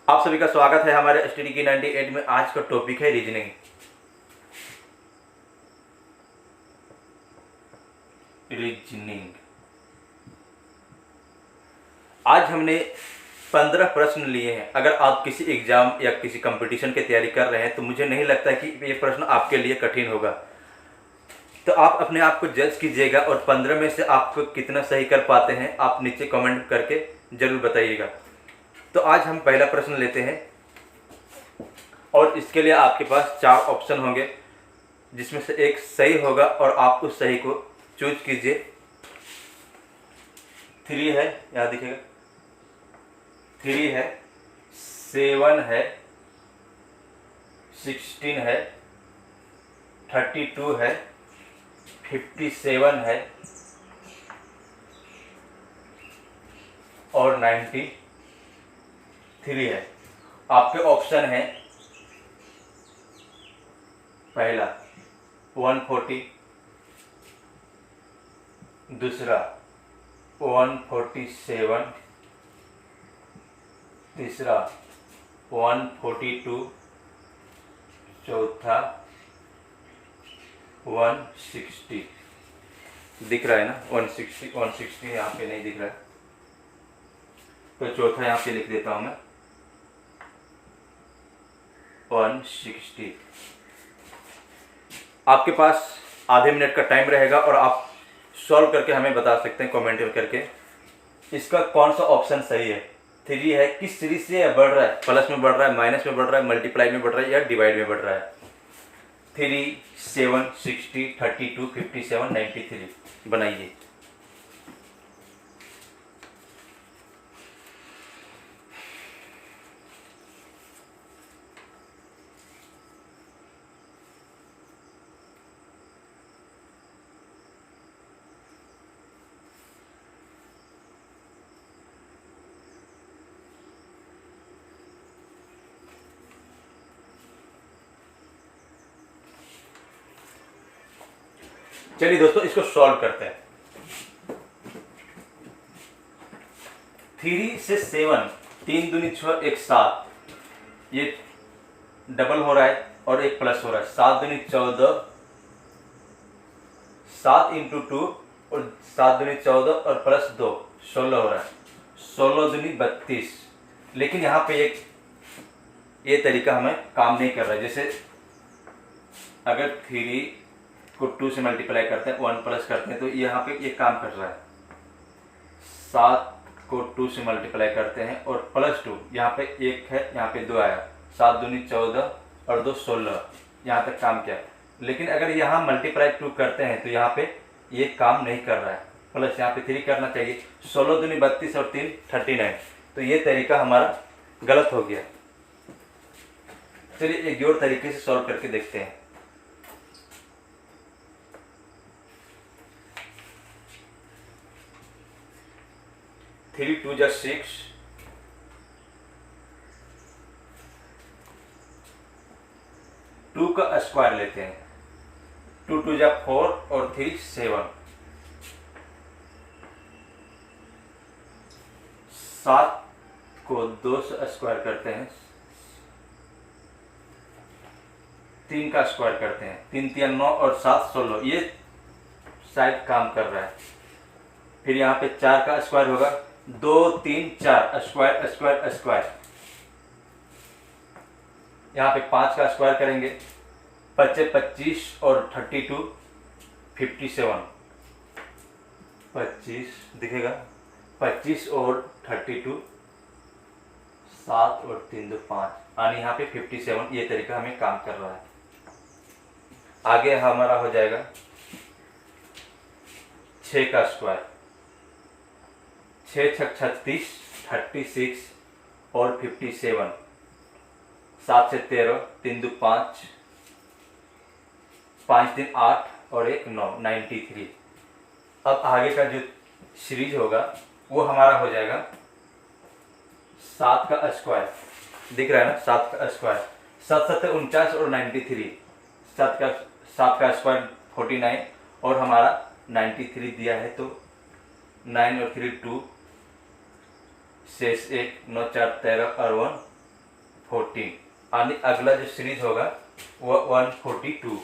आप सभी का स्वागत है हमारे स्टडी की 98 में। आज का टॉपिक है रीजनिंग। आज हमने 15 प्रश्न लिए हैं। अगर आप किसी एग्जाम या किसी कंपटीशन की तैयारी कर रहे हैं तो मुझे नहीं लगता कि ये प्रश्न आपके लिए कठिन होगा। तो आप अपने आप को जज कीजिएगा और 15 में से आपको कितना सही कर पाते हैं आप नीचे कमेंट करके जरूर बताइएगा। तो आज हम पहला प्रश्न लेते हैं और इसके लिए आपके पास 4 ऑप्शन होंगे, जिसमें से एक सही होगा और आप उस सही को चूज कीजिए। 3 है, यहाँ दिखेगा 3 है, 7 है, 16 है, 32 है, 57 है और 93 है। आपके ऑप्शन है पहला 140, दूसरा 147, तीसरा 142, चौथा 160। दिख रहा है ना 160 यहाँ पे नहीं दिख रहा है, तो चौथा यहाँ पे लिख देता हूँ मैं 160। आपके पास आधे मिनट का टाइम रहेगा और आप सॉल्व करके हमें बता सकते हैं कमेंट करके इसका कौन सा ऑप्शन सही है। 3 है, किस सीरीज से बढ़ रहा है, प्लस में बढ़ रहा है, माइनस में बढ़ रहा है, मल्टीप्लाई में बढ़ रहा है या डिवाइड में बढ़ रहा है। 3, 7, 60, 32, 57, 93 बनाइए। चलिए दोस्तों इसको सॉल्व करते हैं। 3 से 7, 3 दूनी 6, 1 7, ये डबल हो रहा है और एक प्लस हो रहा है। 7 दूनी 14, 7 इंटू 2 और 7 दूनी 14 और प्लस 2 16 हो रहा है। 16 दूनी 32। लेकिन यहाँ पे एक ये तरीका हमें काम नहीं कर रहा है। जैसे अगर 3 को 2 से मल्टीप्लाई करते हैं, 1 प्लस करते हैं, तो यहाँ पे ये काम कर रहा है। 7 को 2 से मल्टीप्लाई करते हैं और प्लस 2, यहाँ पे 1 है, यहाँ पे 2 आया। 7 दूनी 14 और 2 16, यहाँ तक काम किया। लेकिन अगर यहाँ मल्टीप्लाई 2 करते हैं तो यहाँ पे ये काम नहीं कर रहा है। प्लस यहाँ पे 3 करना चाहिए। 16 दूनी 32 और 3 39। तो ये तरीका हमारा गलत हो गया। चलिए एक और तरीके से सॉल्व करके देखते हैं। 3 2 जा 6, 2 का स्क्वायर लेते हैं। 2 2 जा 4 और 3 7, 7 को 2 से स्क्वायर करते हैं, 3 का स्क्वायर करते हैं। 3 3 9 और 7 16, ये साइड काम कर रहा है। फिर यहाँ पे 4 का स्क्वायर होगा, 2 3 4 स्क्वायर स्क्वायर स्क्वायर। यहाँ पे 5 का स्क्वायर करेंगे, 25 25 और 32 57। 25 दिखेगा, 25 और 32, 7 और 3 2 5, और यहाँ पे 57। ये तरीका हमें काम कर रहा है। आगे हमारा हो जाएगा 6 का स्क्वायर, 6 6 36, 36 और 57। 7 से 13, 3 2 5, 5 3 8 और 1 9, 93। अब आगे का जो सीरीज होगा वो हमारा हो जाएगा 7 का स्क्वायर। दिख रहा है ना 7 का स्क्वायर, 7 7 49 और 93। 7 का स्क्वायर 49 और हमारा 93 दिया है, तो 9 और 3 2, शेष 1, 9 4 13 और 1 114, यानी अगला जो सीरीज होगा वो 142।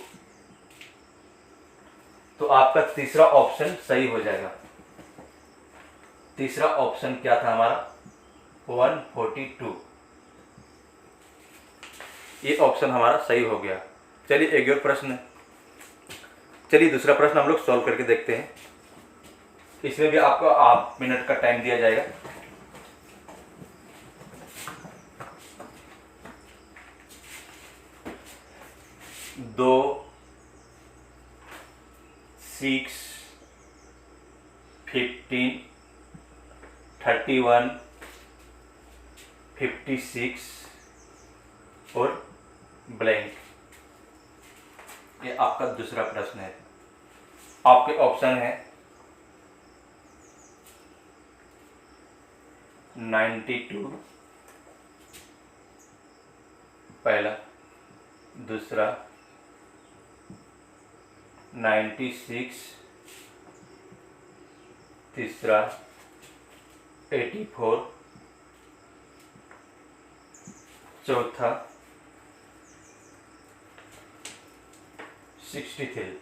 तो आपका तीसरा ऑप्शन सही हो जाएगा। तीसरा ऑप्शन क्या था हमारा? 142। ये ऑप्शन हमारा सही हो गया। चलिए एक और प्रश्न है। चलिए दूसरा प्रश्न हम लोग सॉल्व करके देखते हैं। इसमें भी आपको 8 मिनट का टाइम दिया जाएगा। दो 6, 15, 31, 56 और ब्लैंक। ये आपका दूसरा प्रश्न है। आपके ऑप्शन है 92 पहला, दूसरा 96, तीसरा 84, चौथा 63।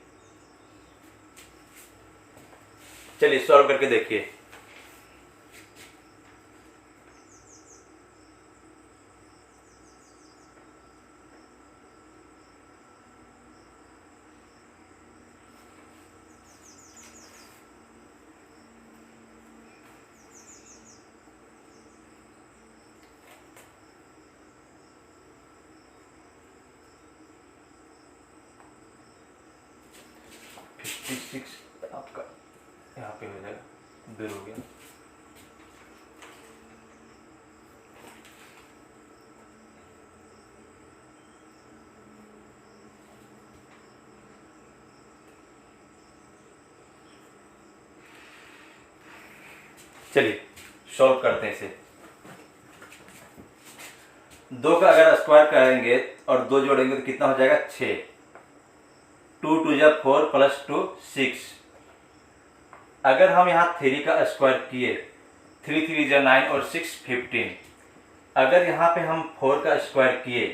चलिए सॉल्व करके देखिए। आपका यहाँ पे हो जाएगा, दूर हो गया। चलिए सॉल्व करते हैं इसे। दो का अगर स्क्वायर करेंगे और दो जोड़ेंगे तो कितना हो जाएगा? 6। 2 2 जा 4 प्लस 2 6। अगर हम यहाँ 3 का स्क्वायर किए, 3 3 जा 9 और 6 15। अगर यहाँ पे हम 4 का स्क्वायर किए,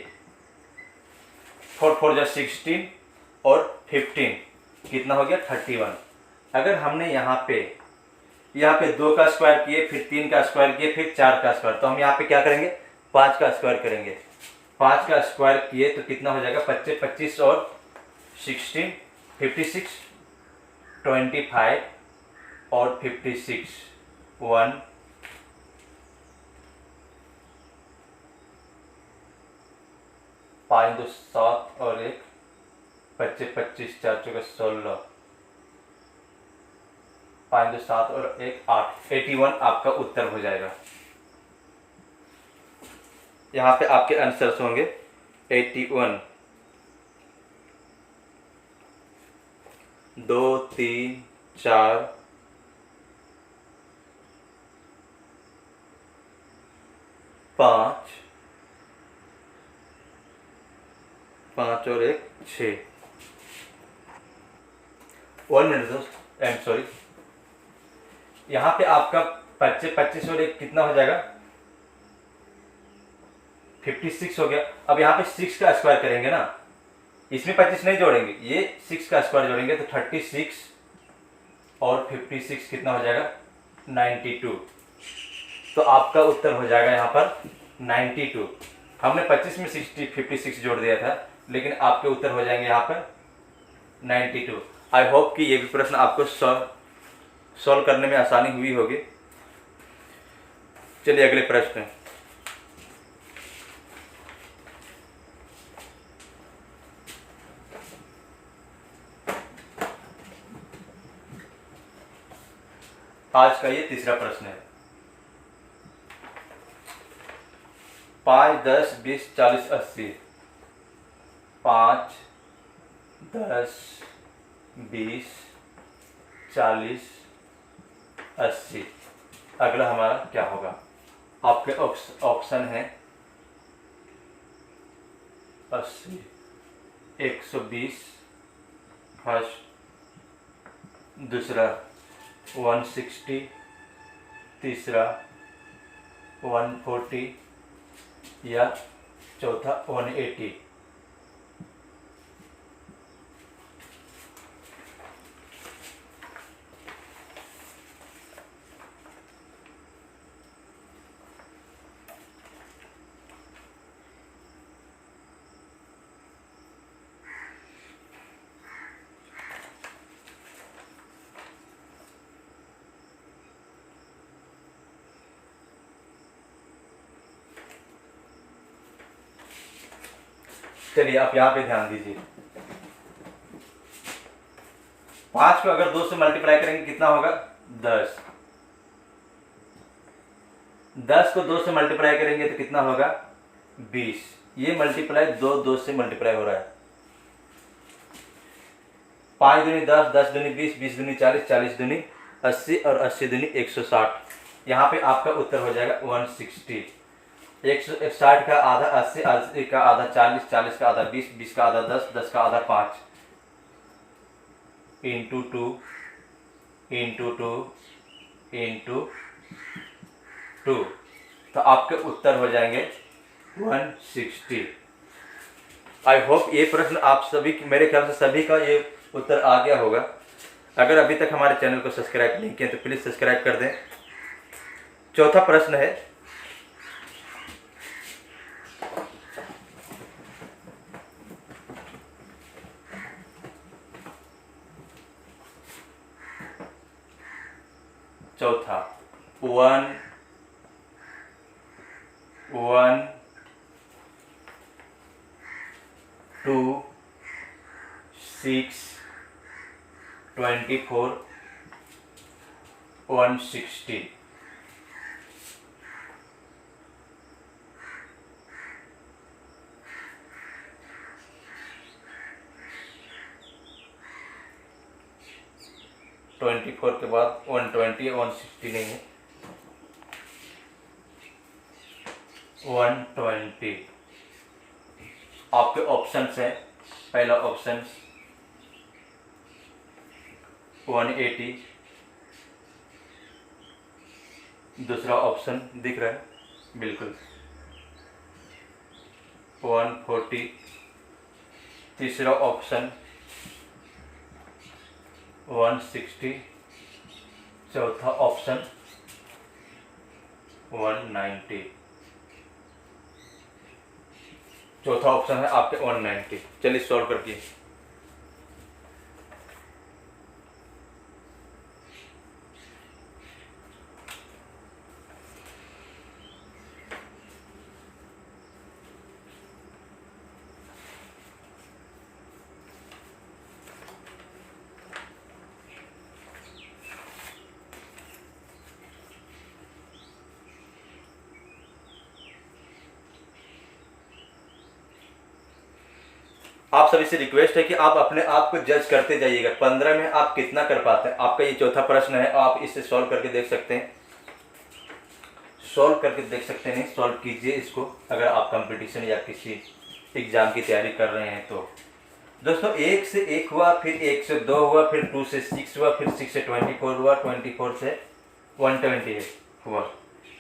4 4 जा 16 और 15 कितना हो गया? 31। अगर हमने यहाँ पे 2 का स्क्वायर किए, फिर 3 का स्क्वायर किए, फिर 4 का स्क्वायर, तो हम यहाँ पे क्या करेंगे? 5 का स्क्वायर करेंगे। 5 का स्क्वायर किए तो कितना हो जाएगा? 25 25 और 16 56, 25 और 56 1 5 2 7 और 1 25 25 4 चौके 16 5 2 7 और 1 8 81 आपका उत्तर हो जाएगा। यहाँ पे आपके आंसर्स होंगे 81। 2 3 4 5 5 और 1 6। 1 मिनट दोस्त, आई एम सॉरी। यहाँ पे आपका 25 25 और 1 कितना हो जाएगा? 56 हो गया। अब यहाँ पे 6 का स्क्वायर करेंगे ना, इसमें 25 नहीं जोड़ेंगे, ये 6 का स्क्वायर जोड़ेंगे तो 36 और 56 कितना हो जाएगा? 92। तो आपका उत्तर हो जाएगा यहाँ पर 92। हमने 25 में 56 जोड़ दिया था, लेकिन आपके उत्तर हो जाएंगे यहाँ पर 92। आई होप कि ये भी प्रश्न आपको सॉल्व करने में आसानी हुई होगी। चलिए अगले प्रश्न। आज का ये तीसरा प्रश्न है। 5 10 20 40 80। 5 10 20 40 80। अगला हमारा क्या होगा? आपके ऑप्शन है 80, 120 फर्स्ट, दूसरा 160, तीसरा 140 या चौथा 180। चलिए आप यहाँ पे ध्यान दीजिए, 5 को अगर 2 से मल्टीप्लाई करेंगे कितना होगा 10। 10 को 2 से मल्टीप्लाई करेंगे तो कितना होगा 20। ये मल्टीप्लाई 2 से मल्टीप्लाई हो रहा है। 5 दूनी 10, 10 दूनी 20, 20 दूनी 40, 40 दूनी 80 और 80 दूनी 160। यहाँ पे आपका उत्तर हो जाएगा 160। 160 का आधा 80, 80 का आधा 40, 40 का आधा 20, 20 का आधा 10, 10 का आधा 5 इंटू 2 इंटू 2 इंटू 2, तो आपके उत्तर हो जाएंगे 160। आई होप ये प्रश्न आप सभी, मेरे ख्याल से सभी का ये उत्तर आ गया होगा। अगर अभी तक हमारे चैनल को सब्सक्राइब नहीं किया तो प्लीज़ सब्सक्राइब कर दें। चौथा प्रश्न है, चौथा 1 1 2 6 24 160। ट्वेंटी फोर के बाद 120, 160 नहीं है, 120। आपके ऑप्शंस हैं, पहला ऑप्शन 180, दूसरा ऑप्शन दिख रहा है बिल्कुल 140, तीसरा ऑप्शन 160, चौथा ऑप्शन 190। चौथा ऑप्शन है आपके 190। चलिए सॉल्व करके, आप सभी से रिक्वेस्ट है कि आप अपने आप को जज करते जाइएगा, 15 में आप कितना कर पाते हैं। आपका ये चौथा प्रश्न है, आप इसे सॉल्व करके देख सकते हैं, सॉल्व करके देख सकते हैं, सॉल्व कीजिए इसको अगर आप कंपटीशन या किसी एग्जाम की तैयारी कर रहे हैं तो। दोस्तों 1 से 1 हुआ, फिर 1 से 2 हुआ, फिर 2 से 6 हुआ, फिर 6 से 24 हुआ, 24 से 120 हुआ।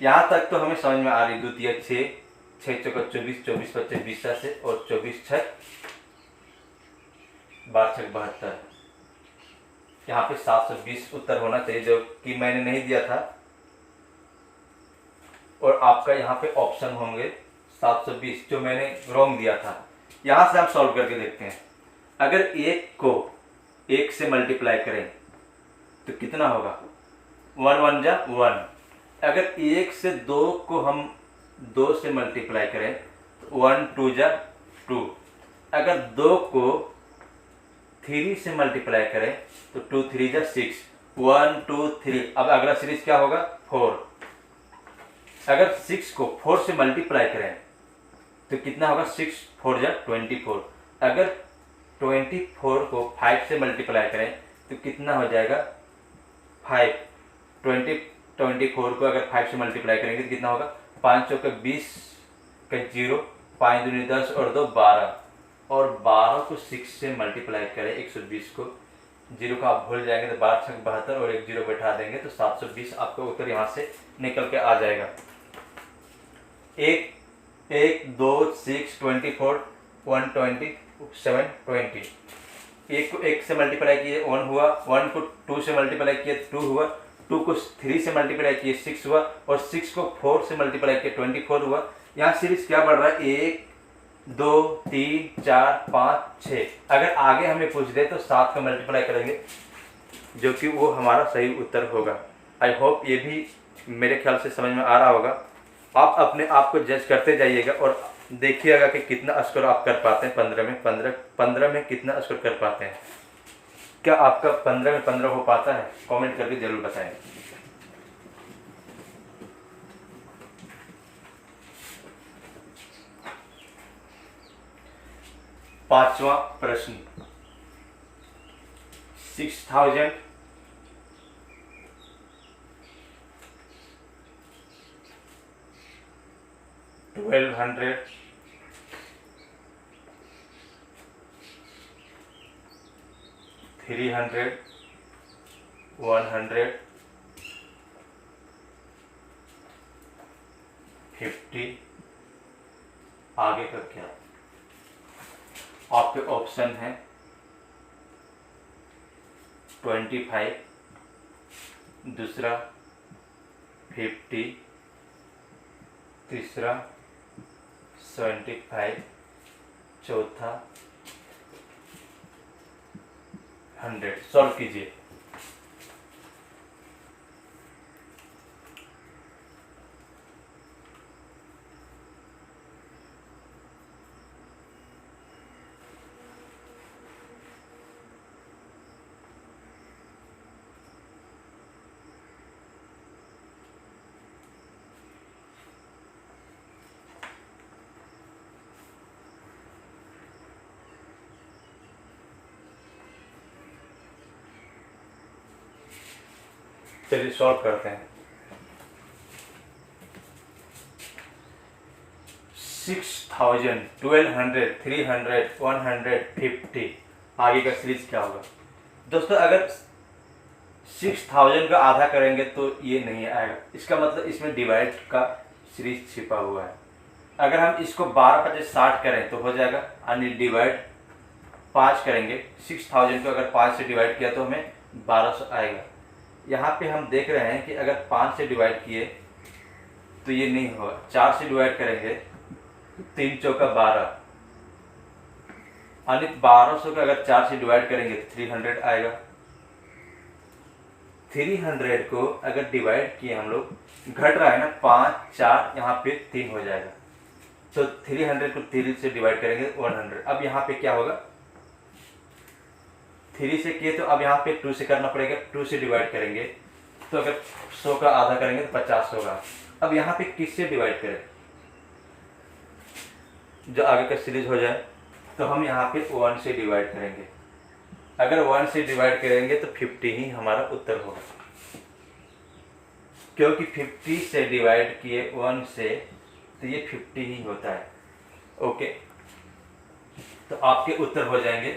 यहाँ तक तो हमें समझ में आ रही। द्वितीय 6, 6 चौका 24, 24 25 20 से, और 24 6 12 6 72। यहाँ पे 720 उत्तर होना चाहिए, जो कि मैंने नहीं दिया था, और आपका यहाँ पे ऑप्शन होंगे 720 जो मैंने रॉन्ग दिया था। यहाँ से हम सॉल्व करके देखते हैं। अगर 1 को 1 से मल्टीप्लाई करें तो कितना होगा, 1 1 जा 1। अगर 1 से 2 को हम 2 से मल्टीप्लाई करें तो 1 2 जा 2। अगर 2 को 3 से मल्टीप्लाई करें तो 2 3 जा 6, 1 2 3। अब अगला सीरीज क्या होगा 4। अगर 6 को 4 से मल्टीप्लाई करें तो कितना होगा, 6 4 जा 24। अगर 24 को 5 से मल्टीप्लाई करें तो कितना हो जाएगा 5। 24 को अगर 5 से मल्टीप्लाई करेंगे तो कितना होगा, 5 चौका 20 का 0, 5 दूनी 10 और 2 12, और 12 को 6 से मल्टीप्लाई करें 120 को, 0 का आप भूल जाएंगे तो 12 6 72 और एक 0 बैठा देंगे तो 720 आपका उत्तर यहाँ से निकल के आ जाएगा। 1 2 6 24 120 720। एक को 1 से मल्टीप्लाई किए 1 हुआ, 1 को 2 से मल्टीप्लाई किए 2 हुआ, 2 को 3 से मल्टीप्लाई किए 6 हुआ, और 6 को 4 से मल्टीप्लाई किए 24 हुआ। यहाँ सीरीज क्या बढ़ रहा है, 1 2 3 4 5 6। अगर आगे हमें पूछ दे तो 7 का मल्टीप्लाई करेंगे, जो कि वो हमारा सही उत्तर होगा। आई होप ये भी मेरे ख्याल से समझ में आ रहा होगा। आप अपने आप को जज करते जाइएगा और देखिएगा कि कितना स्कोर आप कर पाते हैं 15 में कितना स्कोर कर पाते हैं। क्या आपका 15 में 15 हो पाता है? कमेंट करके जरूर बताएं। पांचवा प्रश्न, 6000 1200 300 100 50। आगे का क्या? आपके ऑप्शन है 25, दूसरा 50, तीसरा 75, चौथा 100। सॉल्व कीजिए। चलिए सॉल्व करते हैं। 6000 1200 300 150। आगे का सीरीज क्या होगा दोस्तों? अगर 6000 का आधा करेंगे तो ये नहीं आएगा, इसका मतलब इसमें डिवाइड का सीरीज छिपा हुआ है। अगर हम इसको 12 50 60 करें तो हो जाएगा, यानी डिवाइड 5 करेंगे। 6000 को अगर 5 से डिवाइड किया तो हमें 1200 आएगा। यहाँ पे हम देख रहे हैं कि अगर 5 से डिवाइड किए तो ये नहीं होगा, 4 से डिवाइड करेंगे 3 चौका 12, यानी 1200 का अगर 4 से डिवाइड करेंगे तो 300 आएगा। 300 को अगर डिवाइड किए हम लोग, घट रहा है ना, 5 4 यहाँ पे 3 हो जाएगा, तो 300 को 3 से डिवाइड करेंगे 100। अब यहाँ पे क्या होगा, 3 से किए तो अब यहाँ पे 2 से करना पड़ेगा, 2 से डिवाइड करेंगे तो अगर 100 का आधा करेंगे तो 50 होगा। अब यहाँ पे किससे डिवाइड करें, जो आगे का सीरीज हो जाए, तो हम यहाँ पे 1 से डिवाइड करेंगे। अगर 1 से डिवाइड करेंगे तो 50 ही हमारा उत्तर होगा, क्योंकि 50 से डिवाइड किए 1 से तो ये 50 ही होता है। ओके, तो आपके उत्तर हो जाएंगे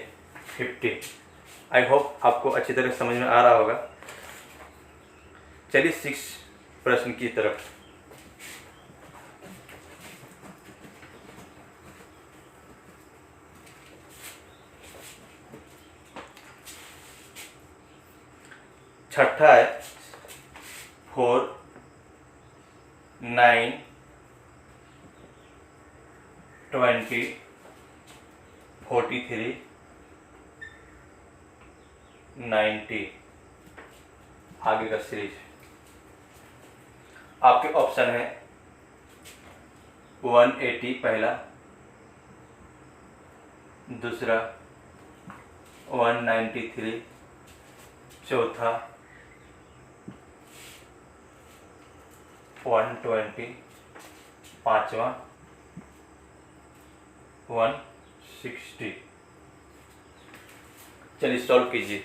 50। आई होप आपको अच्छी तरह समझ में आ रहा होगा। चलिए 6 प्रश्न की तरफ। छठा है 4 9 20 43 90। आगे का सीरीज आपके ऑप्शन है 180 पहला, दूसरा 193, चौथा 120, पांचवा 160। चलिए सॉल्व कीजिए।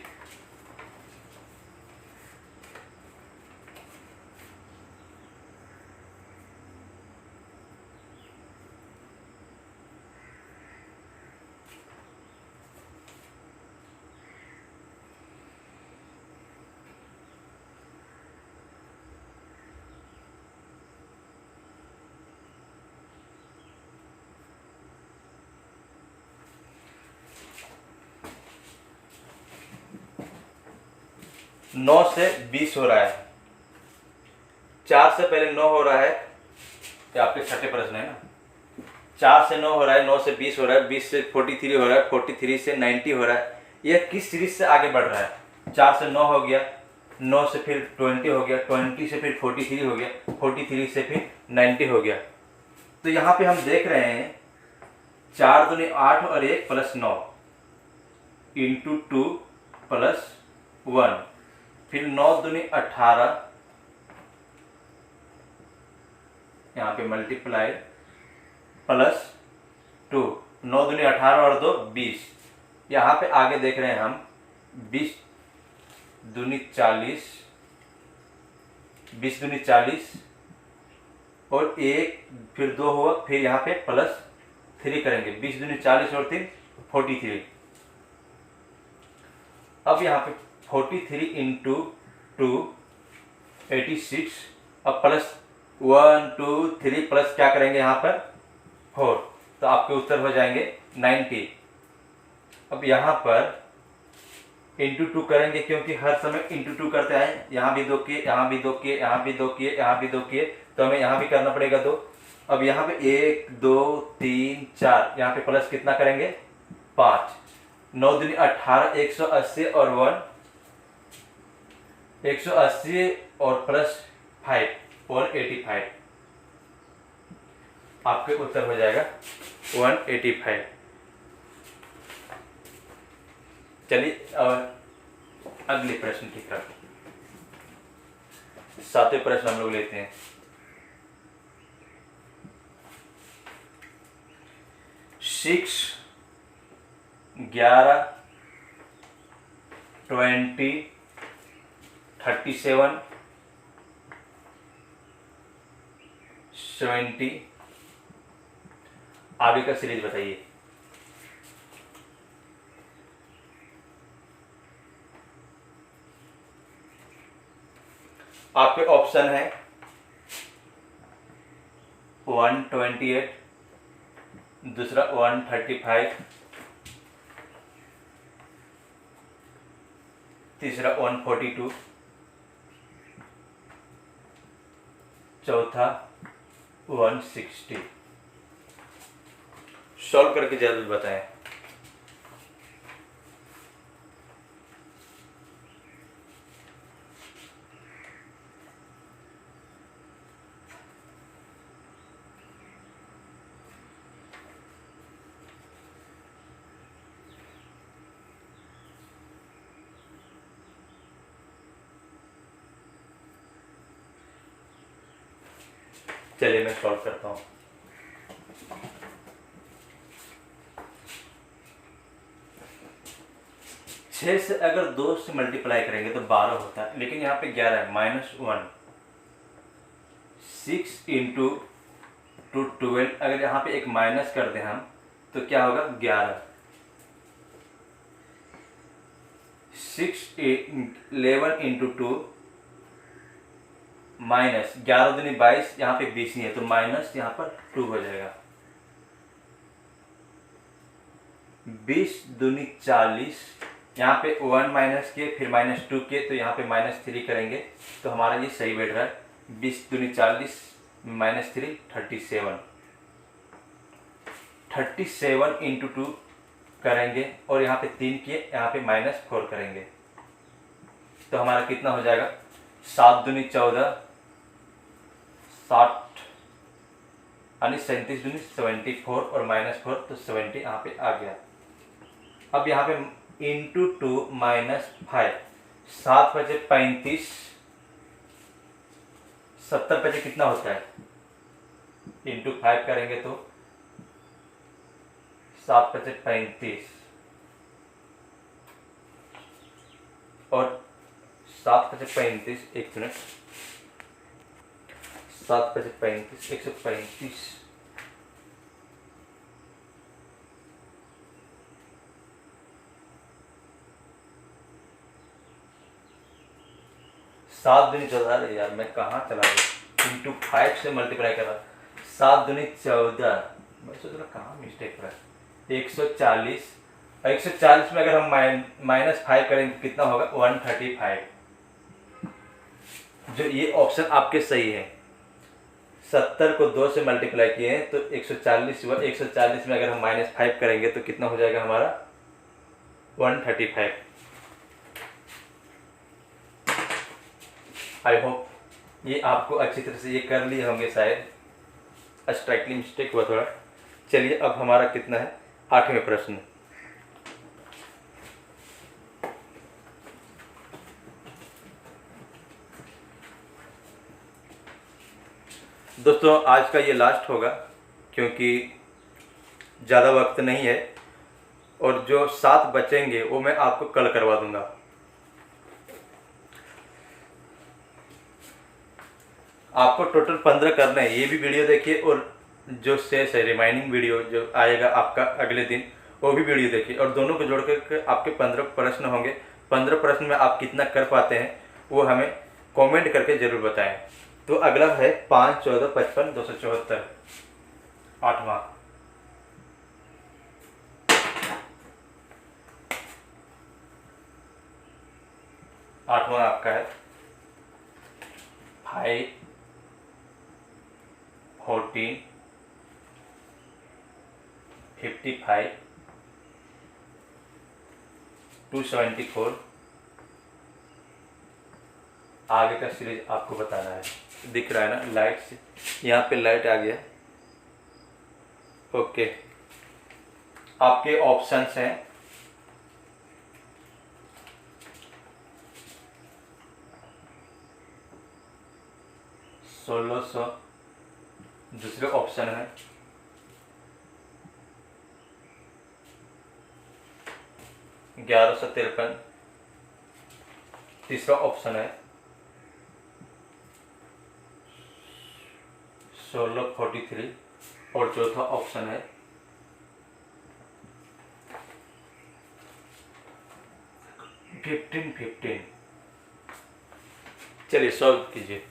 9 से 20 हो रहा है, 4 से पहले 9 हो रहा है, ये आपके छठे प्रश्न है ना। 4 से 9 हो रहा है, 9 से 20 हो रहा है, 20 से 43 हो रहा है, 43 से 90 हो रहा है। यह किस सीरीज से आगे बढ़ रहा है? 4 से 9 हो गया, 9 से फिर 20 हो गया, 20 से फिर 43 हो गया, 43 से फिर 90 हो गया। तो यहाँ पे हम देख रहे हैं 4 दूनी 8 और 1 प्लस 9 इंटू 2 प्लस 1, फिर 9 दूनी 18, यहाँ पे मल्टीप्लाई प्लस 2, 9 दूनी 18 और 2 20। यहाँ पे आगे देख रहे हैं हम 20 दूनी 40, 20 दूनी 40 और 1 फिर 2 हुआ, फिर यहाँ पे प्लस 3 करेंगे, 20 दूनी 40 और 3 43। अब यहाँ पे 43 इंटू 2 86, अब प्लस 1 2 3 प्लस क्या करेंगे यहाँ पर 4, तो आपके उत्तर हो जाएंगे 90। अब यहाँ पर इंटू 2 करेंगे, क्योंकि हर समय इंटू 2 करते आए, यहाँ भी 2 किए, यहाँ भी 2 किए, यहाँ भी 2 किए, यहाँ भी 2 किए, तो हमें यहाँ भी करना पड़ेगा 2। अब यहाँ पे 1 2 3 4, यहाँ पे प्लस कितना करेंगे 5, 9 दूनी 18, 180 और 180 और प्लस 5 185, आपके उत्तर हो जाएगा 185। चलिए अगले प्रश्न की तरफ, 7वें प्रश्न हम लोग लेते हैं। 6 11 20 37 70, आगे का सीरीज बताइए। आपके ऑप्शन है 128, दूसरा 135, तीसरा 142, चौथा 160। सॉल्व करके जरूर बताएं। चलिए मैं सॉल्व करता हूँ। छः से अगर 2 से मल्टीप्लाई करेंगे तो 12 होता है, लेकिन यहाँ पे 11 है, -1। 6 इंटू 2 12, अगर यहाँ पे एक माइनस कर दें हम तो क्या होगा 11। 11 इंटू 2 माइनस 11 दूनी 22, यहाँ पे 20 नहीं है तो माइनस यहाँ पर 2 हो जाएगा। 20 दूनी 40, यहाँ पे 1 माइनस किए, फिर -2 किए, तो यहाँ पे -3 करेंगे, तो हमारा ये सही बैठ रहा है। 20 दूनी 40 -3 37, 37 इंटू 2 करेंगे और यहाँ पे 3 किए, यहाँ पे -4 करेंगे, तो हमारा कितना हो जाएगा 7 दूनी 14, 60 यानी 37 दूनी 74 और -4, तो 70 यहाँ पे आ गया। अब यहाँ पे इंटू 2 -5, 7 बचे 35, 70 बचे कितना होता है, इंटू 5 करेंगे तो 7 बचे 35 और 7 बचे 35, एक मिनट, 7 बचे 35, 135, 7 दूनी 14, यार मैं कहाँ चला गया, इंटू 5 से मल्टीप्लाई कर रहा, 7 दूनी 14, मैं सोच रहा कहाँ मिस्टेक हो रहा है। 140, 140 में अगर हम -5 करेंगे कितना होगा 135, जो ये ऑप्शन आपके सही है। 70 को 2 से मल्टीप्लाई किए हैं तो 140 हुआ। 140 में अगर हम -5 करेंगे तो कितना हो जाएगा हमारा 135। आई होप ये आपको अच्छी तरह से ये कर लिए होंगे, शायद स्ट्राइकली मिस्टेक हुआ थोड़ा। चलिए अब हमारा कितना है 8वें प्रश्न। दोस्तों आज का ये लास्ट होगा क्योंकि ज़्यादा वक्त नहीं है, और जो 7 बचेंगे वो मैं आपको कल करवा दूंगा। आपको टोटल 15 करना है। ये भी वीडियो देखिए और जो शेष है रिमाइनिंग वीडियो जो आएगा आपका अगले दिन वो भी वीडियो देखिए, और दोनों को जोड़ कर आपके 15 प्रश्न होंगे। 15 प्रश्न में आप कितना कर पाते हैं वो हमें कमेंट करके ज़रूर बताएं। तो अगला है 5, 14, 55, 274, 8वां। आठवां आपका है 5, 14, 55, 274। आगे का सीरीज आपको बताना है। दिख रहा है ना लाइट से, यहाँ पे लाइट आ गया। ओके, आपके ऑप्शंस हैं 1600, दूसरे ऑप्शन है 1153, तीसरा ऑप्शन है 1643, और चौथा ऑप्शन है 1515। चलिए सॉल्व कीजिए।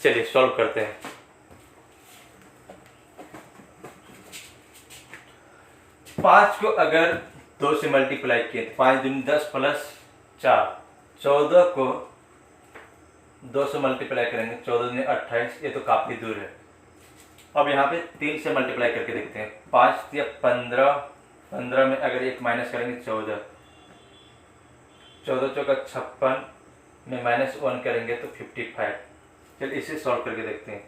चलिए सॉल्व करते हैं। 5 को अगर 2 से मल्टीप्लाई किए तो 5 दूनी 10 प्लस 4। 14 को 2 से मल्टीप्लाई करेंगे, 14 दूनी 28, ये तो काफ़ी दूर है। अब यहाँ पे 3 से मल्टीप्लाई करके देखते हैं। 5 या 15, 15 में अगर एक माइनस करेंगे 14, 14 चौका 56 में -1 करेंगे तो 55। चलिए इसे सॉल्व करके देखते हैं।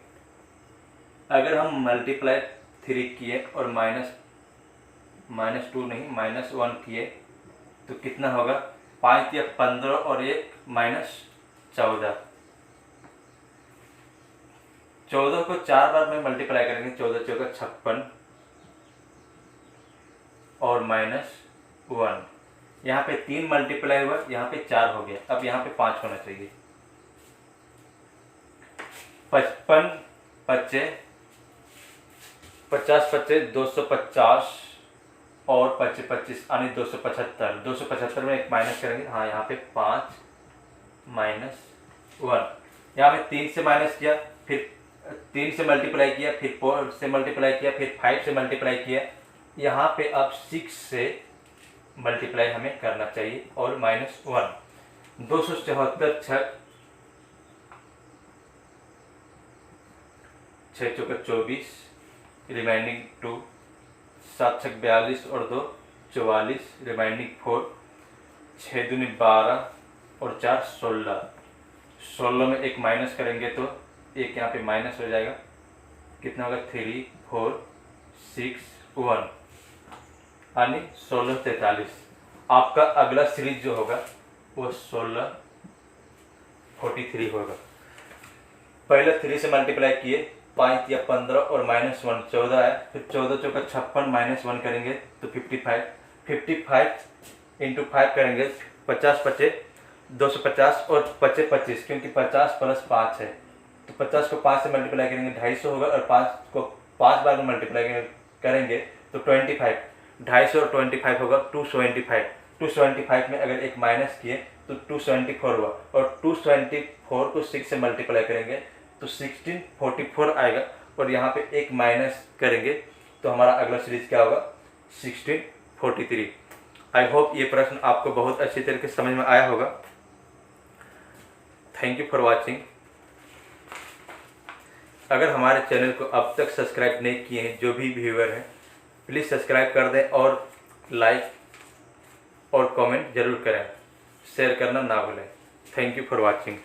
अगर हम मल्टीप्लाई 3 किए और -2 नहीं -1 किए तो कितना होगा 5 या 15 और एक -14। 14 को 4 बार में मल्टीप्लाई करेंगे, 14 चौका 56 और -1। यहाँ पे 3 मल्टीप्लाई हुआ, यहाँ पे 4 हो गया। अब यहाँ पे 5 होना चाहिए। 55 बच्चे 50 बच्चे 250 और 25 25 यानी 275। 275 में एक माइनस करेंगे, हाँ यहाँ पे 5 -1। यहाँ पे 3 से माइनस किया, फिर 3 से मल्टीप्लाई किया, फिर 4 से मल्टीप्लाई किया, फिर 5 से मल्टीप्लाई किया। यहाँ पे अब 6 से मल्टीप्लाई हमें करना चाहिए और -1। 274 6 चौका 24, रिमाइंडिंग 2, 7 छक 42 और 2 44, रिमाइंडिंग 4, 6 दूनी 12 और 4 16। 16 में एक माइनस करेंगे तो एक यहाँ पे माइनस हो जाएगा। कितना होगा 3 4 6 1 यानी 16 43। आपका अगला सीरीज जो होगा वो 16 43 होगा। पहले 3 से मल्टीप्लाई किए, 5 या 15 और -1 14 है। फिर 14 चौका 56 -1 करेंगे तो 55। 55 इंटू 5 करेंगे, 50 पचे 250 और 25 25, क्योंकि 50 + 5 है तो 50 को 5 से मल्टीप्लाई करेंगे 250 होगा, और 5 को 5 बार में मल्टीप्लाई करेंगे तो 25, 250 और 25 होगा 275। 275 में अगर एक माइनस किए तो 274 हुआ, और 274 को 6 से मल्टीप्लाई करेंगे तो 1644 आएगा, और यहाँ पे एक माइनस करेंगे तो हमारा अगला सीरीज क्या होगा 1643। आई होप ये प्रश्न आपको बहुत अच्छी तरीके से समझ में आया होगा। Thank you for watching. अगर हमारे चैनल को अब तक सब्सक्राइब नहीं किए हैं जो भी व्यूअर हैं, प्लीज़ सब्सक्राइब कर दें और लाइक और कमेंट जरूर करें, शेयर करना ना भूलें। Thank you for watching.